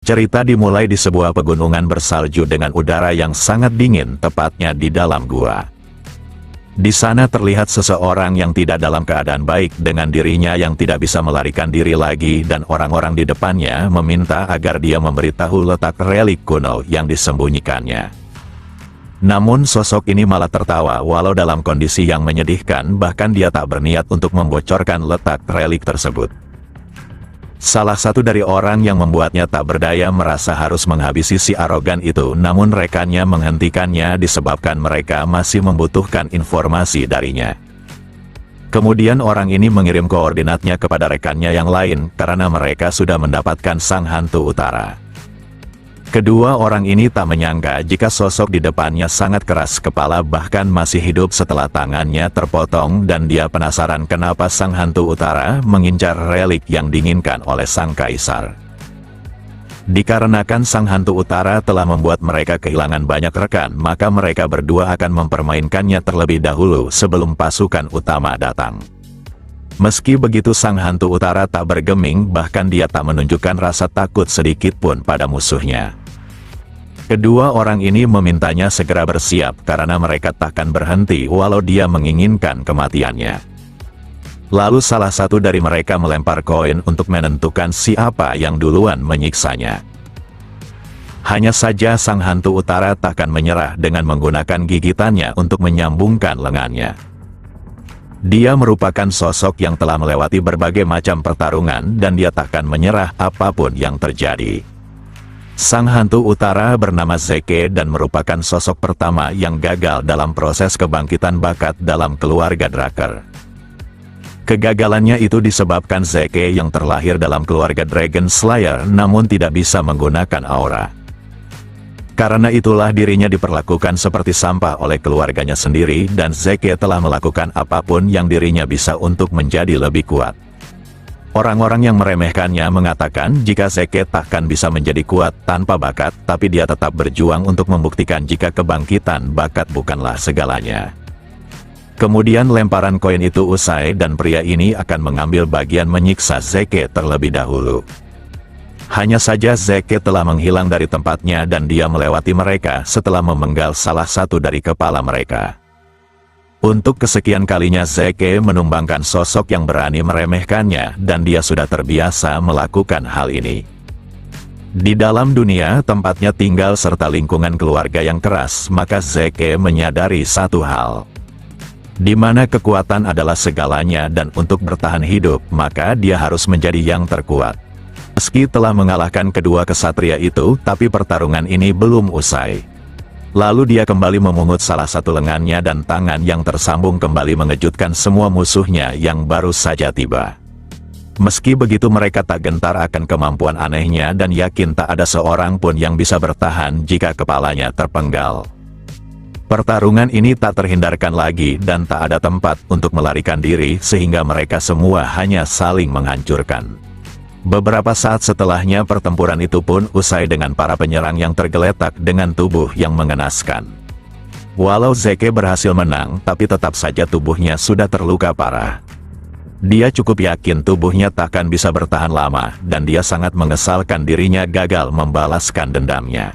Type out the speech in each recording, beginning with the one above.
Cerita dimulai di sebuah pegunungan bersalju dengan udara yang sangat dingin, tepatnya di dalam gua. Di sana terlihat seseorang yang tidak dalam keadaan baik dengan dirinya yang tidak bisa melarikan diri lagi, dan orang-orang di depannya meminta agar dia memberitahu letak relik kuno yang disembunyikannya. Namun sosok ini malah tertawa walau dalam kondisi yang menyedihkan, bahkan dia tak berniat untuk membocorkan letak relik tersebut. Salah satu dari orang yang membuatnya tak berdaya merasa harus menghabisi si arogan itu, namun rekannya menghentikannya disebabkan mereka masih membutuhkan informasi darinya. Kemudian orang ini mengirim koordinatnya kepada rekannya yang lain karena mereka sudah mendapatkan sang hantu utara. Kedua orang ini tak menyangka jika sosok di depannya sangat keras kepala, bahkan masih hidup setelah tangannya terpotong, dan dia penasaran kenapa sang hantu utara mengincar relik yang diinginkan oleh sang kaisar. Dikarenakan sang hantu utara telah membuat mereka kehilangan banyak rekan, maka mereka berdua akan mempermainkannya terlebih dahulu sebelum pasukan utama datang. Meski begitu sang hantu utara tak bergeming, bahkan dia tak menunjukkan rasa takut sedikit pun pada musuhnya. Kedua orang ini memintanya segera bersiap karena mereka takkan berhenti walau dia menginginkan kematiannya. Lalu salah satu dari mereka melempar koin untuk menentukan siapa yang duluan menyiksanya. Hanya saja sang hantu utara takkan menyerah dengan menggunakan gigitannya untuk menyambungkan lengannya. Dia merupakan sosok yang telah melewati berbagai macam pertarungan dan dia takkan menyerah apapun yang terjadi. Sang hantu utara bernama Zeke dan merupakan sosok pertama yang gagal dalam proses kebangkitan bakat dalam keluarga Draker. Kegagalannya itu disebabkan Zeke yang terlahir dalam keluarga Dragon Slayer namun tidak bisa menggunakan aura. Karena itulah dirinya diperlakukan seperti sampah oleh keluarganya sendiri, dan Zeke telah melakukan apapun yang dirinya bisa untuk menjadi lebih kuat. Orang-orang yang meremehkannya mengatakan jika Zeke takkan bisa menjadi kuat tanpa bakat, tapi dia tetap berjuang untuk membuktikan jika kebangkitan bakat bukanlah segalanya. Kemudian lemparan koin itu usai dan pria ini akan mengambil bagian menyiksa Zeke terlebih dahulu. Hanya saja Zeke telah menghilang dari tempatnya dan dia melewati mereka setelah memenggal salah satu dari kepala mereka. Untuk kesekian kalinya Zeke menumbangkan sosok yang berani meremehkannya, dan dia sudah terbiasa melakukan hal ini. Di dalam dunia tempatnya tinggal serta lingkungan keluarga yang keras, maka Zeke menyadari satu hal, di mana kekuatan adalah segalanya, dan untuk bertahan hidup maka dia harus menjadi yang terkuat. Meski telah mengalahkan kedua kesatria itu, tapi pertarungan ini belum usai. Lalu dia kembali memungut salah satu lengannya dan tangan yang tersambung kembali mengejutkan semua musuhnya yang baru saja tiba. Meski begitu mereka tak gentar akan kemampuan anehnya dan yakin tak ada seorang pun yang bisa bertahan jika kepalanya terpenggal. Pertarungan ini tak terhindarkan lagi dan tak ada tempat untuk melarikan diri sehingga mereka semua hanya saling menghancurkan. Beberapa saat setelahnya pertempuran itu pun usai dengan para penyerang yang tergeletak dengan tubuh yang mengenaskan. Walau Zeke berhasil menang, tapi tetap saja tubuhnya sudah terluka parah. Dia cukup yakin tubuhnya takkan bisa bertahan lama, dan dia sangat mengesalkan dirinya gagal membalaskan dendamnya.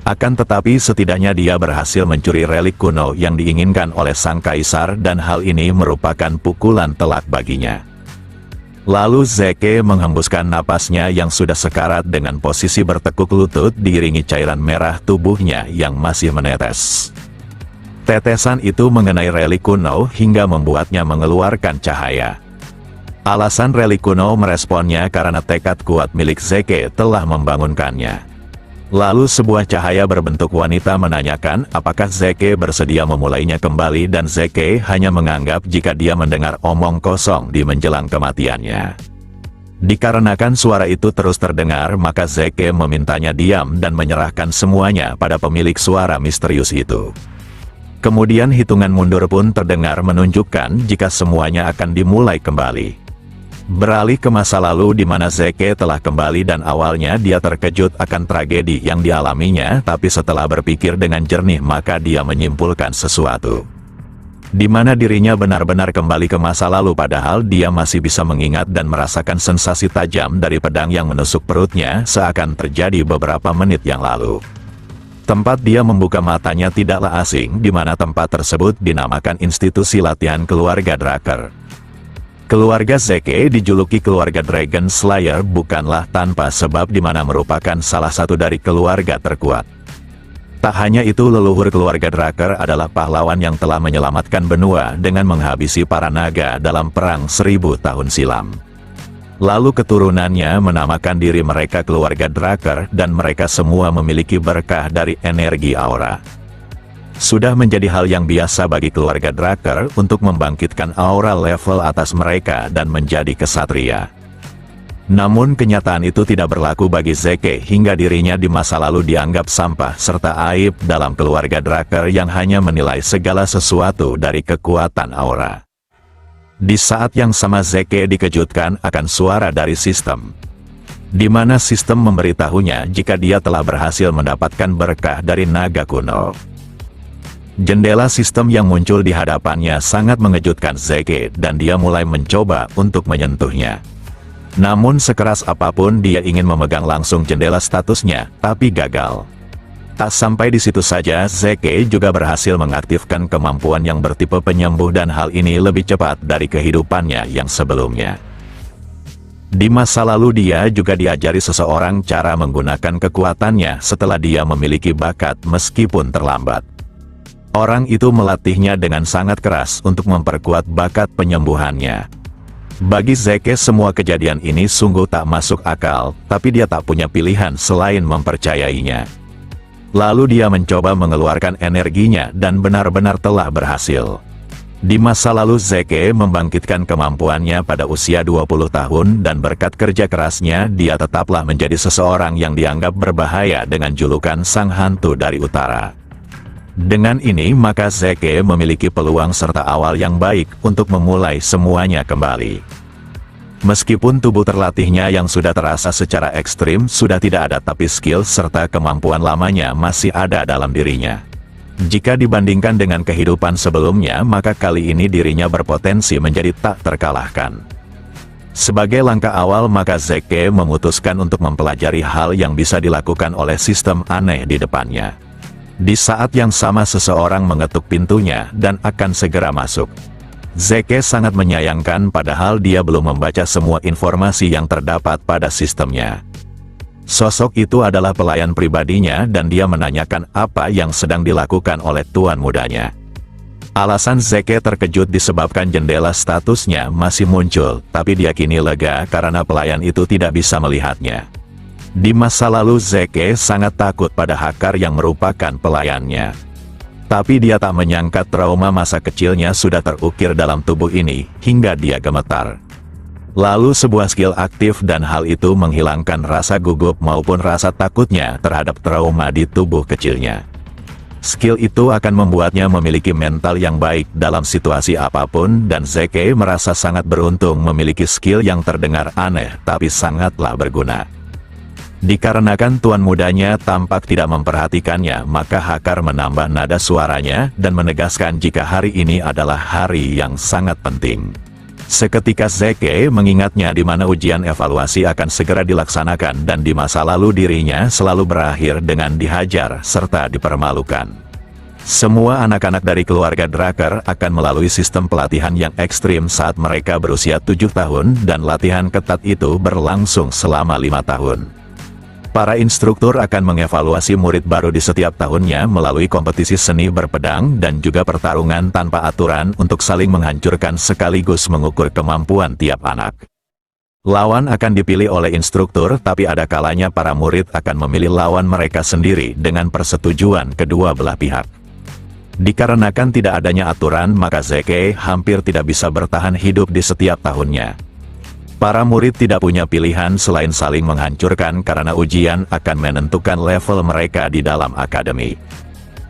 Akan tetapi setidaknya dia berhasil mencuri relik kuno yang diinginkan oleh sang kaisar, dan hal ini merupakan pukulan telak baginya. Lalu Zeke menghembuskan napasnya yang sudah sekarat dengan posisi bertekuk lutut diiringi cairan merah tubuhnya yang masih menetes. Tetesan itu mengenai relik kuno hingga membuatnya mengeluarkan cahaya. Alasan relik kuno meresponnya karena tekad kuat milik Zeke telah membangunkannya. Lalu sebuah cahaya berbentuk wanita menanyakan apakah Zeke bersedia memulainya kembali, dan Zeke hanya menganggap jika dia mendengar omong kosong di menjelang kematiannya. Dikarenakan suara itu terus terdengar, maka Zeke memintanya diam dan menyerahkan semuanya pada pemilik suara misterius itu. Kemudian hitungan mundur pun terdengar menunjukkan jika semuanya akan dimulai kembali. Beralih ke masa lalu di mana Zeke telah kembali dan awalnya dia terkejut akan tragedi yang dialaminya, tapi setelah berpikir dengan jernih maka dia menyimpulkan sesuatu. di mana dirinya benar-benar kembali ke masa lalu padahal dia masih bisa mengingat dan merasakan sensasi tajam dari pedang yang menusuk perutnya seakan terjadi beberapa menit yang lalu. Tempat dia membuka matanya tidaklah asing, di mana tempat tersebut dinamakan institusi latihan keluarga Drakkar. Keluarga Zeke dijuluki keluarga Dragon Slayer bukanlah tanpa sebab di mana merupakan salah satu dari keluarga terkuat. Tak hanya itu, leluhur keluarga Drakkar adalah pahlawan yang telah menyelamatkan benua dengan menghabisi para naga dalam perang 1000 tahun silam. Lalu keturunannya menamakan diri mereka keluarga Drakkar dan mereka semua memiliki berkah dari energi aura. Sudah menjadi hal yang biasa bagi keluarga Drakkar untuk membangkitkan aura level atas mereka dan menjadi kesatria. Namun kenyataan itu tidak berlaku bagi Zeke hingga dirinya di masa lalu dianggap sampah serta aib dalam keluarga Drakkar yang hanya menilai segala sesuatu dari kekuatan aura. Di saat yang sama Zeke dikejutkan akan suara dari sistem, di mana sistem memberitahunya jika dia telah berhasil mendapatkan berkah dari naga kuno. Jendela sistem yang muncul di hadapannya sangat mengejutkan Zeke dan dia mulai mencoba untuk menyentuhnya. Namun sekeras apapun dia ingin memegang langsung jendela statusnya, tapi gagal. Tak sampai di situ saja, Zeke juga berhasil mengaktifkan kemampuan yang bertipe penyembuh dan hal ini lebih cepat dari kehidupannya yang sebelumnya. Di masa lalu dia juga diajari seseorang cara menggunakan kekuatannya setelah dia memiliki bakat meskipun terlambat. Orang itu melatihnya dengan sangat keras untuk memperkuat bakat penyembuhannya. Bagi Zeke semua kejadian ini sungguh tak masuk akal, tapi dia tak punya pilihan selain mempercayainya. Lalu dia mencoba mengeluarkan energinya dan benar-benar telah berhasil. Di masa lalu Zeke membangkitkan kemampuannya pada usia 20 tahun dan berkat kerja kerasnya dia tetaplah menjadi seseorang yang dianggap berbahaya dengan julukan Sang Hantu dari Utara. Dengan ini maka Zeke memiliki peluang serta awal yang baik untuk memulai semuanya kembali. Meskipun tubuh terlatihnya yang sudah terasa secara ekstrim sudah tidak ada, tapi skill serta kemampuan lamanya masih ada dalam dirinya. Jika dibandingkan dengan kehidupan sebelumnya maka kali ini dirinya berpotensi menjadi tak terkalahkan. Sebagai langkah awal maka Zeke memutuskan untuk mempelajari hal yang bisa dilakukan oleh sistem aneh di depannya. Di saat yang sama seseorang mengetuk pintunya dan akan segera masuk. Zeke sangat menyayangkan padahal dia belum membaca semua informasi yang terdapat pada sistemnya. Sosok itu adalah pelayan pribadinya dan dia menanyakan apa yang sedang dilakukan oleh tuan mudanya. Alasan Zeke terkejut disebabkan jendela statusnya masih muncul, tapi dia kini lega karena pelayan itu tidak bisa melihatnya. Di masa lalu Zeke sangat takut pada Hakar yang merupakan pelayannya. Tapi dia tak menyangka trauma masa kecilnya sudah terukir dalam tubuh ini, hingga dia gemetar. Lalu sebuah skill aktif dan hal itu menghilangkan rasa gugup maupun rasa takutnya terhadap trauma di tubuh kecilnya. Skill itu akan membuatnya memiliki mental yang baik dalam situasi apapun dan Zeke merasa sangat beruntung memiliki skill yang terdengar aneh tapi sangatlah berguna. Dikarenakan tuan mudanya tampak tidak memperhatikannya, maka Hakar menambah nada suaranya dan menegaskan jika hari ini adalah hari yang sangat penting. Seketika Zeke mengingatnya di mana ujian evaluasi akan segera dilaksanakan dan di masa lalu dirinya selalu berakhir dengan dihajar serta dipermalukan. Semua anak-anak dari keluarga Drakkar akan melalui sistem pelatihan yang ekstrim saat mereka berusia 7 tahun dan latihan ketat itu berlangsung selama 5 tahun. Para instruktur akan mengevaluasi murid baru di setiap tahunnya melalui kompetisi seni berpedang dan juga pertarungan tanpa aturan untuk saling menghancurkan sekaligus mengukur kemampuan tiap anak. Lawan akan dipilih oleh instruktur, tapi ada kalanya para murid akan memilih lawan mereka sendiri dengan persetujuan kedua belah pihak. Dikarenakan tidak adanya aturan maka Zeke hampir tidak bisa bertahan hidup di setiap tahunnya. Para murid tidak punya pilihan selain saling menghancurkan karena ujian akan menentukan level mereka di dalam akademi.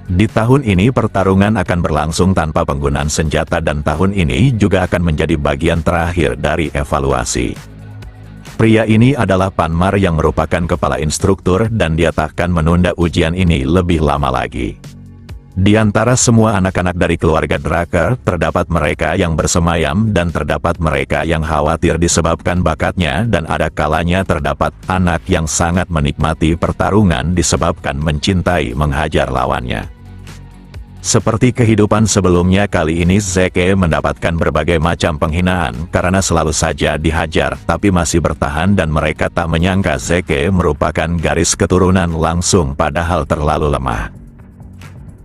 Di tahun ini pertarungan akan berlangsung tanpa penggunaan senjata dan tahun ini juga akan menjadi bagian terakhir dari evaluasi. Pria ini adalah Panmar yang merupakan kepala instruktur dan dia takkan menunda ujian ini lebih lama lagi. Di antara semua anak-anak dari keluarga Drakkar, terdapat mereka yang bersemayam dan terdapat mereka yang khawatir disebabkan bakatnya dan ada kalanya terdapat anak yang sangat menikmati pertarungan disebabkan mencintai menghajar lawannya. Seperti kehidupan sebelumnya, kali ini Zeke mendapatkan berbagai macam penghinaan karena selalu saja dihajar tapi masih bertahan dan mereka tak menyangka Zeke merupakan garis keturunan langsung padahal terlalu lemah.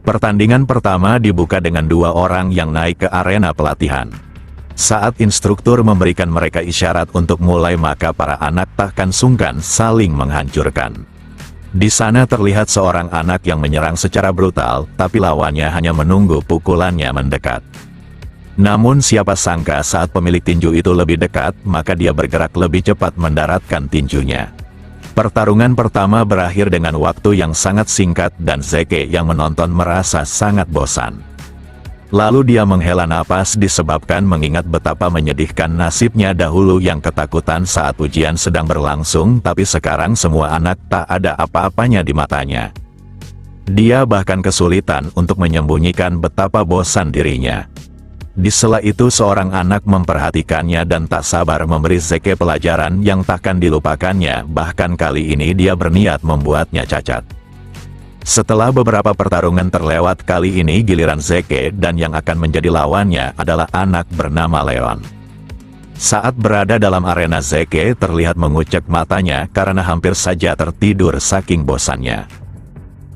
Pertandingan pertama dibuka dengan dua orang yang naik ke arena pelatihan. Saat instruktur memberikan mereka isyarat untuk mulai maka para anak takkan sungkan saling menghancurkan. Di sana terlihat seorang anak yang menyerang secara brutal, tapi lawannya hanya menunggu pukulannya mendekat. Namun siapa sangka saat pemilik tinju itu lebih dekat, maka dia bergerak lebih cepat mendaratkan tinjunya. Pertarungan pertama berakhir dengan waktu yang sangat singkat dan Zeke yang menonton merasa sangat bosan. Lalu dia menghela napas disebabkan mengingat betapa menyedihkan nasibnya dahulu yang ketakutan saat ujian sedang berlangsung tapi sekarang semua anak tak ada apa-apanya di matanya. Dia bahkan kesulitan untuk menyembunyikan betapa bosan dirinya. Di sela itu seorang anak memperhatikannya dan tak sabar memberi Zeke pelajaran yang takkan dilupakannya, bahkan kali ini dia berniat membuatnya cacat. Setelah beberapa pertarungan terlewat, kali ini giliran Zeke dan yang akan menjadi lawannya adalah anak bernama Leon. Saat berada dalam arena, Zeke terlihat mengucek matanya karena hampir saja tertidur saking bosannya.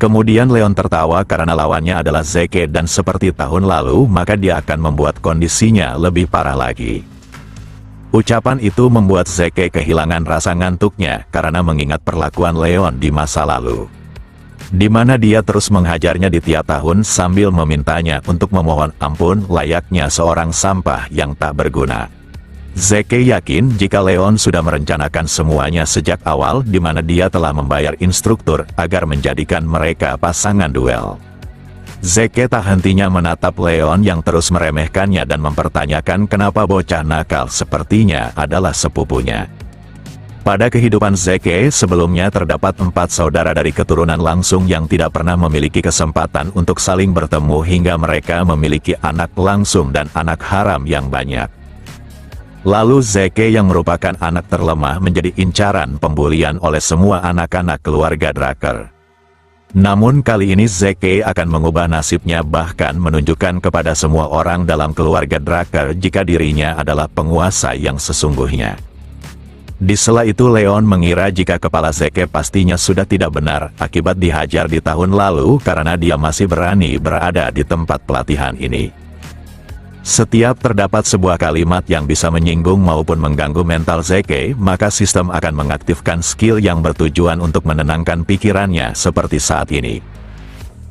Kemudian Leon tertawa karena lawannya adalah Zeke dan seperti tahun lalu maka dia akan membuat kondisinya lebih parah lagi. Ucapan itu membuat Zeke kehilangan rasa ngantuknya karena mengingat perlakuan Leon di masa lalu, di mana dia terus menghajarnya di tiap tahun sambil memintanya untuk memohon ampun layaknya seorang sampah yang tak berguna. Zeke yakin jika Leon sudah merencanakan semuanya sejak awal di mana dia telah membayar instruktur agar menjadikan mereka pasangan duel. Zeke tak hentinya menatap Leon yang terus meremehkannya dan mempertanyakan kenapa bocah nakal sepertinya adalah sepupunya. Pada kehidupan Zeke sebelumnya terdapat 4 saudara dari keturunan langsung yang tidak pernah memiliki kesempatan untuk saling bertemu hingga mereka memiliki anak langsung dan anak haram yang banyak. Lalu Zeke yang merupakan anak terlemah menjadi incaran pembulian oleh semua anak-anak keluarga Drakkar. Namun kali ini Zeke akan mengubah nasibnya bahkan menunjukkan kepada semua orang dalam keluarga Drakkar jika dirinya adalah penguasa yang sesungguhnya. Di sela itu Leon mengira jika kepala Zeke pastinya sudah tidak benar akibat dihajar di tahun lalu karena dia masih berani berada di tempat pelatihan ini. Setiap terdapat sebuah kalimat yang bisa menyinggung maupun mengganggu mental Zeke, maka sistem akan mengaktifkan skill yang bertujuan untuk menenangkan pikirannya seperti saat ini.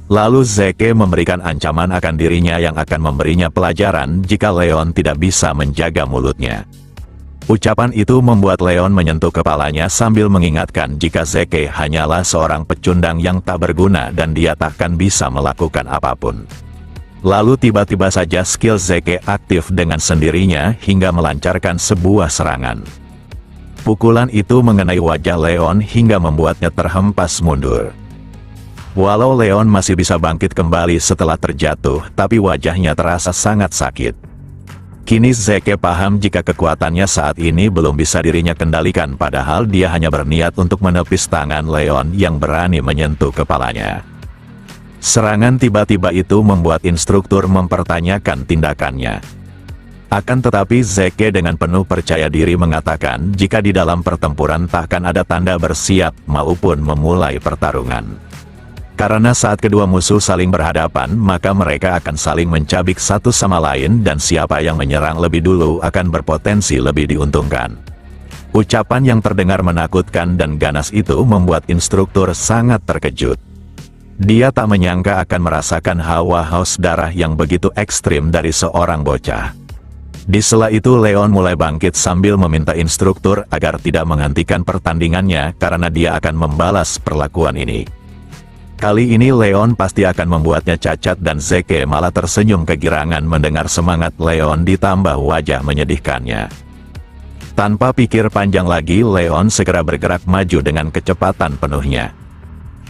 Lalu Zeke memberikan ancaman akan dirinya yang akan memberinya pelajaran jika Leon tidak bisa menjaga mulutnya. Ucapan itu membuat Leon menyentuh kepalanya sambil mengingatkan jika Zeke hanyalah seorang pecundang yang tak berguna dan dia takkan bisa melakukan apapun. Lalu tiba-tiba saja skill Zeke aktif dengan sendirinya hingga melancarkan sebuah serangan. Pukulan itu mengenai wajah Leon hingga membuatnya terhempas mundur. Walau Leon masih bisa bangkit kembali setelah terjatuh, tapi wajahnya terasa sangat sakit. Kini Zeke paham jika kekuatannya saat ini belum bisa dirinya kendalikan padahal dia hanya berniat untuk menepis tangan Leon yang berani menyentuh kepalanya. Serangan tiba-tiba itu membuat instruktur mempertanyakan tindakannya. Akan tetapi Zeke dengan penuh percaya diri mengatakan jika di dalam pertempuran takkan ada tanda bersiap maupun memulai pertarungan. Karena saat kedua musuh saling berhadapan maka mereka akan saling mencabik satu sama lain dan siapa yang menyerang lebih dulu akan berpotensi lebih diuntungkan. Ucapan yang terdengar menakutkan dan ganas itu membuat instruktur sangat terkejut. Dia tak menyangka akan merasakan hawa haus darah yang begitu ekstrim dari seorang bocah. Di sela itu Leon mulai bangkit sambil meminta instruktur agar tidak menghentikan pertandingannya karena dia akan membalas perlakuan ini. Kali ini Leon pasti akan membuatnya cacat dan Zeke malah tersenyum kegirangan mendengar semangat Leon ditambah wajah menyedihkannya. Tanpa pikir panjang lagi Leon segera bergerak maju dengan kecepatan penuhnya.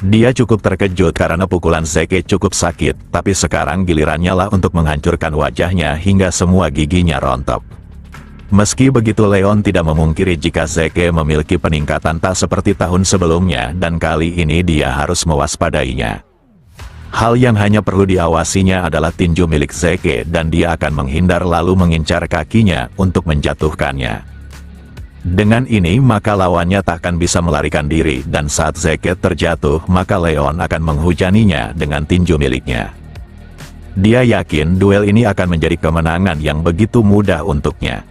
Dia cukup terkejut karena pukulan Zeke cukup sakit, tapi sekarang gilirannya lah untuk menghancurkan wajahnya hingga semua giginya rontok. Meski begitu, Leon tidak memungkiri jika Zeke memiliki peningkatan tak seperti tahun sebelumnya dan kali ini dia harus mewaspadainya. Hal yang hanya perlu diawasinya adalah tinju milik Zeke dan dia akan menghindar lalu mengincar kakinya untuk menjatuhkannya. Dengan ini maka lawannya takkan bisa melarikan diri dan saat Zeke terjatuh maka Leon akan menghujaninya dengan tinju miliknya. Dia yakin duel ini akan menjadi kemenangan yang begitu mudah untuknya.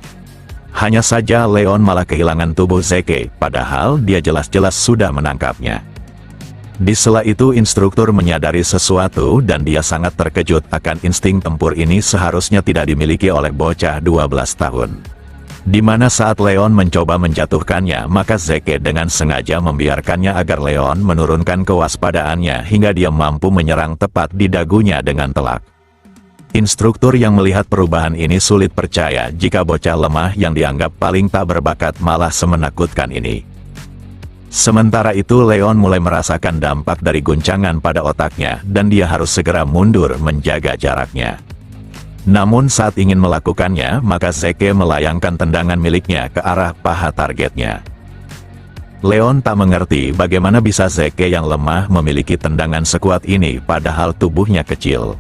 Hanya saja Leon malah kehilangan tubuh Zeke, padahal dia jelas-jelas sudah menangkapnya. Di sela itu instruktur menyadari sesuatu dan dia sangat terkejut akan insting tempur ini seharusnya tidak dimiliki oleh bocah 12 tahun. Di mana saat Leon mencoba menjatuhkannya maka Zeke dengan sengaja membiarkannya agar Leon menurunkan kewaspadaannya hingga dia mampu menyerang tepat di dagunya dengan telak. Instruktur yang melihat perubahan ini sulit percaya jika bocah lemah yang dianggap paling tak berbakat malah semenakutkan ini. Sementara itu Leon mulai merasakan dampak dari guncangan pada otaknya dan dia harus segera mundur menjaga jaraknya. Namun saat ingin melakukannya maka Zeke melayangkan tendangan miliknya ke arah paha targetnya. Leon tak mengerti bagaimana bisa Zeke yang lemah memiliki tendangan sekuat ini padahal tubuhnya kecil.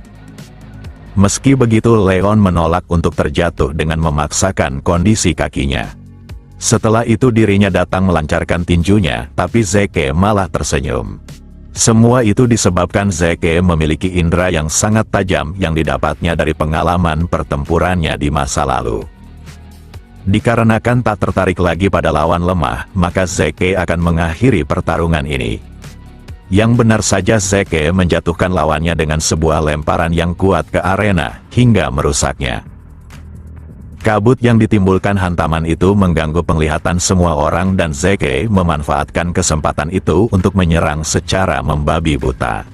Meski begitu Leon menolak untuk terjatuh dengan memaksakan kondisi kakinya. Setelah itu dirinya datang melancarkan tinjunya, tapi Zeke malah tersenyum. Semua itu disebabkan Zeke memiliki indera yang sangat tajam yang didapatnya dari pengalaman pertempurannya di masa lalu. Dikarenakan tak tertarik lagi pada lawan lemah, maka Zeke akan mengakhiri pertarungan ini. Yang benar saja Zeke menjatuhkan lawannya dengan sebuah lemparan yang kuat ke arena, hingga merusaknya. Kabut yang ditimbulkan hantaman itu mengganggu penglihatan semua orang dan Zeke memanfaatkan kesempatan itu untuk menyerang secara membabi buta.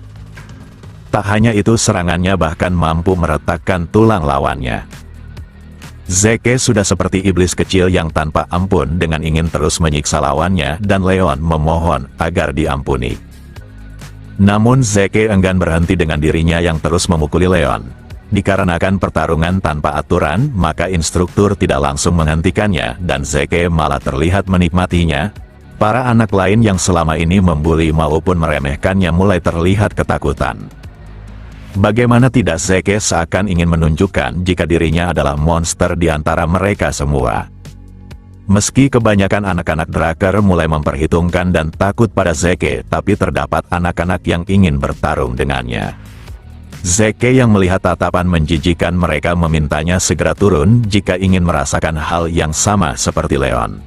Tak hanya itu serangannya bahkan mampu meretakkan tulang lawannya. Zeke sudah seperti iblis kecil yang tanpa ampun dengan ingin terus menyiksa lawannya dan Leon memohon agar diampuni. Namun Zeke enggan berhenti dengan dirinya yang terus memukuli Leon. Dikarenakan pertarungan tanpa aturan, maka instruktur tidak langsung menghentikannya dan Zeke malah terlihat menikmatinya. Para anak lain yang selama ini membuli maupun meremehkannya mulai terlihat ketakutan. Bagaimana tidak, Zeke seakan ingin menunjukkan jika dirinya adalah monster di antara mereka semua. Meski kebanyakan anak-anak Drakkar mulai memperhitungkan dan takut pada Zeke, tapi terdapat anak-anak yang ingin bertarung dengannya. Zeke yang melihat tatapan menjijikan mereka memintanya segera turun jika ingin merasakan hal yang sama seperti Leon.